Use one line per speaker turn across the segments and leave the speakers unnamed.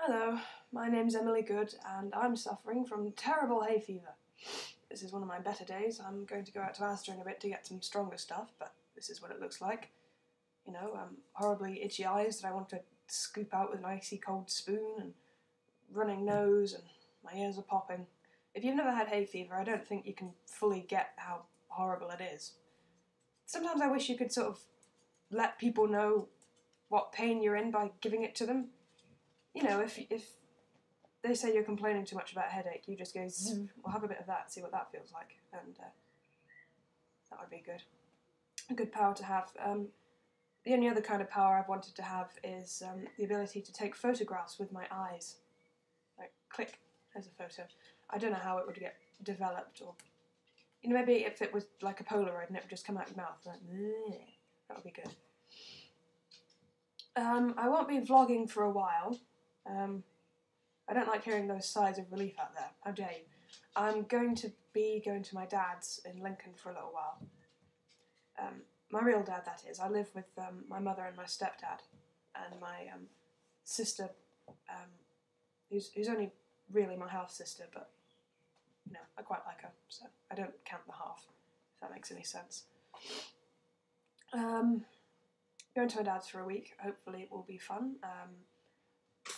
Hello, my name's LemonyGood and I'm suffering from terrible hay fever. This is one of my better days. I'm going to go out to Asda in a bit to get some stronger stuff, but this is what it looks like. You know, horribly itchy eyes that I want to scoop out with an icy cold spoon, and running nose, and my ears are popping. If you've never had hay fever, I don't think you can fully get how horrible it is. Sometimes I wish you could sort of let people know what pain you're in by giving it to them. You know, if they say you're complaining too much about a headache, you just go, well, have a bit of that, see what that feels like, and that would be good. A good power to have. The only other kind of power I've wanted to have is the ability to take photographs with my eyes. Like, click, there's a photo. I don't know how it would get developed, or, you know, maybe if it was like a Polaroid and it would just come out your mouth, like, that would be good. I won't be vlogging for a while. I don't like hearing those sighs of relief out there. How dare you? I'm going to be going to my dad's in Lincoln for a little while. My real dad, that is. I live with my mother and my stepdad, and my sister, who's only really my half sister, but you know, I quite like her, so I don't count the half, if that makes any sense. Going to my dad's for a week. Hopefully it will be fun.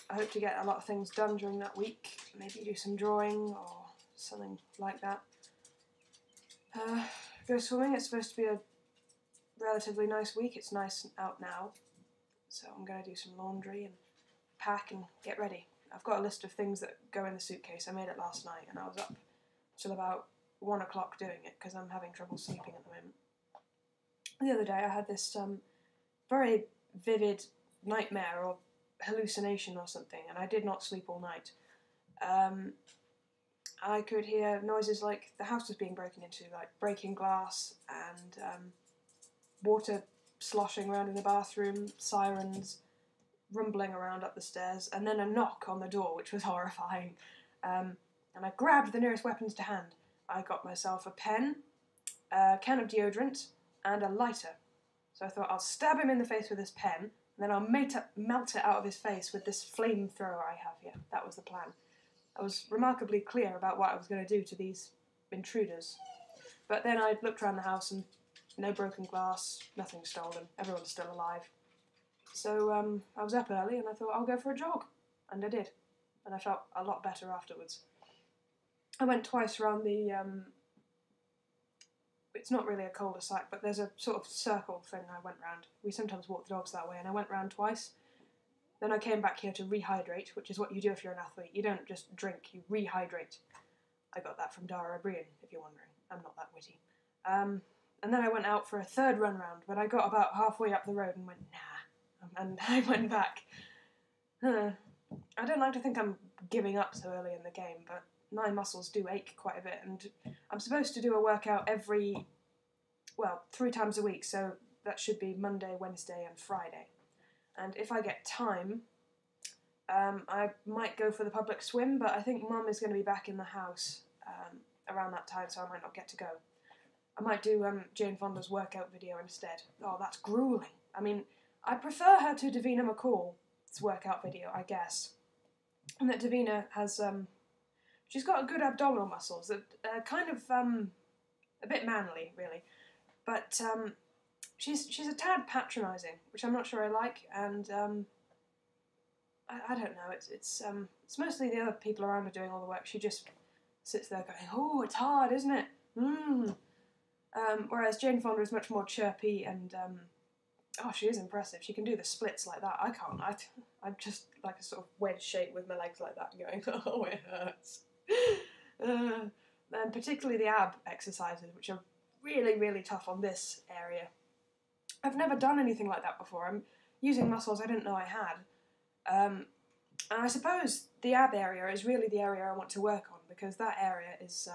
I hope to get a lot of things done during that week. Maybe do some drawing or something like that. Go swimming. It's supposed to be a relatively nice week. It's nice out now. So I'm going to do some laundry and pack and get ready. I've got a list of things that go in the suitcase. I made it last night and I was up till about 1 o'clock doing it because I'm having trouble sleeping at the moment. The other day I had this very vivid nightmare or hallucination or something, and I did not sleep all night. I could hear noises like the house was being broken into, like breaking glass and water sloshing around in the bathroom, sirens rumbling around up the stairs, and then a knock on the door, which was horrifying. And I grabbed the nearest weapons to hand. I got myself a pen, a can of deodorant, and a lighter. So I thought, I'll stab him in the face with this pen, and then I'll melt it out of his face with this flamethrower I have here. That was the plan. I was remarkably clear about what I was going to do to these intruders. But then I looked around the house and no broken glass, nothing stolen, everyone's still alive. So I was up early and I thought, I'll go for a jog. And I did. And I felt a lot better afterwards. I went twice around the... it's not really a cul-de-sac, but there's a sort of circle thing I went round. We sometimes walk the dogs that way, and I went round twice. Then I came back here to rehydrate, which is what you do if you're an athlete. You don't just drink, you rehydrate. I got that from Dara O'Brien, if you're wondering. I'm not that witty. And then I went out for a third run round, but I got about halfway up the road and went, nah. And I went back. I don't like to think I'm giving up so early in the game, but my muscles do ache quite a bit, and I'm supposed to do a workout 3 times a week, so that should be Monday, Wednesday and Friday. And if I get time, I might go for the public swim, but I think Mum is going to be back in the house around that time, so I might not get to go. I might do Jane Fonda's workout video instead. Oh, that's gruelling. I mean, I prefer her to Davina McCall's workout video, I guess. And that Davina has... she's got good abdominal muscles that are kind of a bit manly, really. But she's a tad patronising, which I'm not sure I like, and I don't know. It's mostly the other people around her doing all the work. She just sits there going, "Oh, it's hard, isn't it?" Whereas Jane Fonda is much more chirpy and oh, she is impressive. She can do the splits like that. I can't. I'm just like a sort of wedge shape with my legs like that, going, "Oh, it hurts." And particularly the ab exercises, which are really, really tough on this area. I've never done anything like that before. I'm using muscles I didn't know I had. And I suppose the ab area is really the area I want to work on, because that area is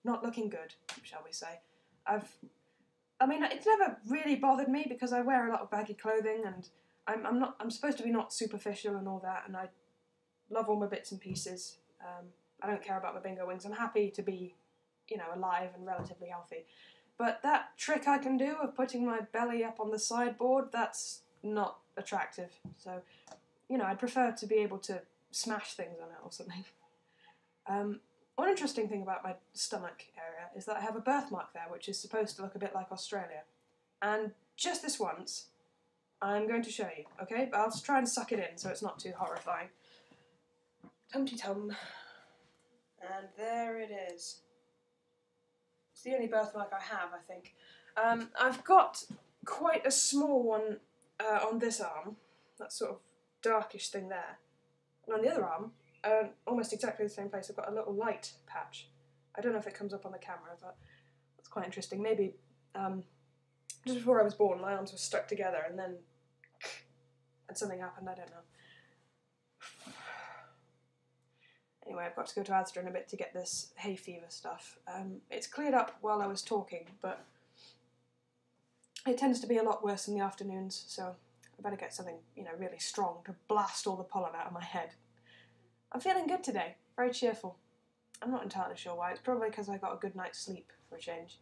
not looking good, shall we say. I mean, it's never really bothered me because I wear a lot of baggy clothing, and I'm supposed to be not superficial and all that, and I love all my bits and pieces. I don't care about my bingo wings. I'm happy to be, you know, alive and relatively healthy. But that trick I can do of putting my belly up on the sideboard, that's not attractive. So, you know, I'd prefer to be able to smash things on it or something. One interesting thing about my stomach area is that I have a birthmark there, which is supposed to look a bit like Australia. And just this once, I'm going to show you, okay? But I'll try and suck it in so it's not too horrifying. Tum-ty-tum. And there it is. It's the only birthmark I have, I think. I've got quite a small one on this arm, that sort of darkish thing there. And on the other arm, almost exactly the same place, I've got a little light patch. I don't know if it comes up on the camera, but it's quite interesting. Maybe just before I was born, my arms were stuck together and then something happened, I don't know. Anyway, I've got to go to Asda in a bit to get this hay fever stuff. It's cleared up while I was talking, but it tends to be a lot worse in the afternoons, so I better get something, you know, really strong to blast all the pollen out of my head. I'm feeling good today, very cheerful. I'm not entirely sure why. It's probably because I got a good night's sleep for a change.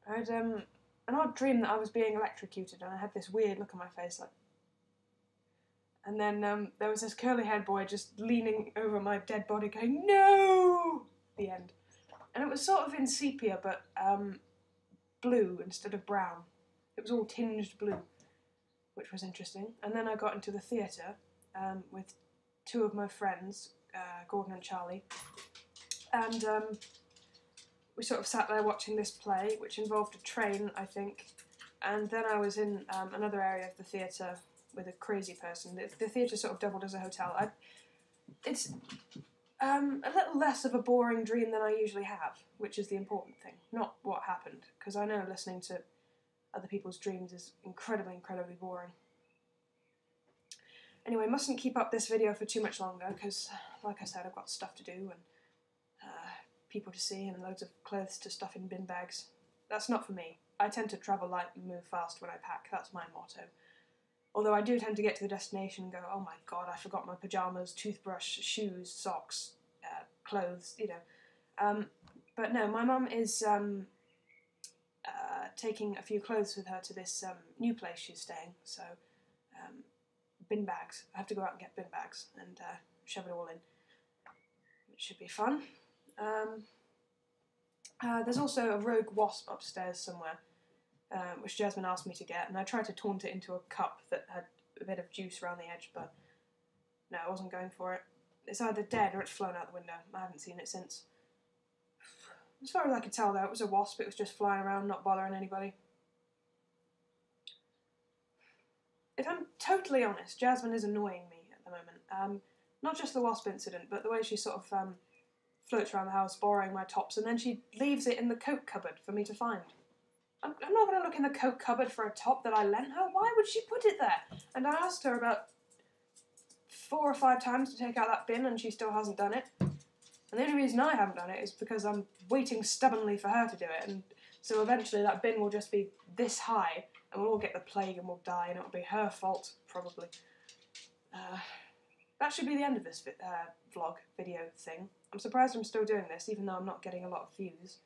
I had an odd dream that I was being electrocuted, and I had this weird look on my face, like. And then there was this curly-haired boy just leaning over my dead body, going "No!" at the end, and it was sort of in sepia, but blue instead of brown. It was all tinged blue, which was interesting. And then I got into the theatre with two of my friends, Gordon and Charlie, and we sort of sat there watching this play, which involved a train, I think, and then I was in another area of the theatre with a crazy person. The theatre sort of doubled as a hotel. It's a little less of a boring dream than I usually have, which is the important thing, not what happened, because I know listening to other people's dreams is incredibly, incredibly boring. Anyway, mustn't keep up this video for too much longer, because, like I said, I've got stuff to do, and people to see, and loads of clothes to stuff in bin bags. That's not for me. I tend to travel light and move fast when I pack, that's my motto. Although I do tend to get to the destination and go, oh my god, I forgot my pyjamas, toothbrush, shoes, socks, clothes, you know. But no, my mum is taking a few clothes with her to this new place she's staying, so bin bags. I have to go out and get bin bags and shove it all in, which should be fun. There's also a rogue wasp upstairs somewhere, which Jasmine asked me to get, and I tried to taunt it into a cup that had a bit of juice around the edge, but no, I wasn't going for it. It's either dead or it's flown out the window. I haven't seen it since. As far as I could tell, though, it was a wasp. It was just flying around, not bothering anybody. If I'm totally honest, Jasmine is annoying me at the moment. Not just the wasp incident, but the way she sort of floats around the house borrowing my tops, and then she leaves it in the coat cupboard for me to find. I'm not going to look in the coat cupboard for a top that I lent her. Why would she put it there? And I asked her about 4 or 5 times to take out that bin, and she still hasn't done it. And the only reason I haven't done it is because I'm waiting stubbornly for her to do it, and so eventually that bin will just be this high, and we'll all get the plague and we'll die, and it'll be her fault, probably. That should be the end of this vlog video thing. I'm surprised I'm still doing this, even though I'm not getting a lot of views.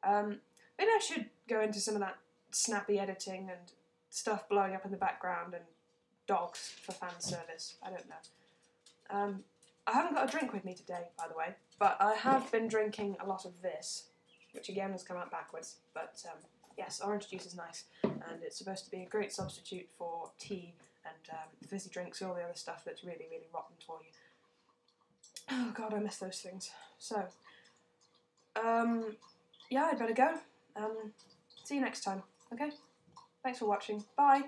Maybe I should go into some of that snappy editing and stuff blowing up in the background and dogs for fan service. I don't know. I haven't got a drink with me today, by the way, but I have been drinking a lot of this, which again has come out backwards. But yes, orange juice is nice, and it's supposed to be a great substitute for tea and fizzy drinks and all the other stuff that's really, really rotten for you. Oh god, I miss those things. So, yeah, I'd better go. See you next time, okay? Thanks for watching. Bye!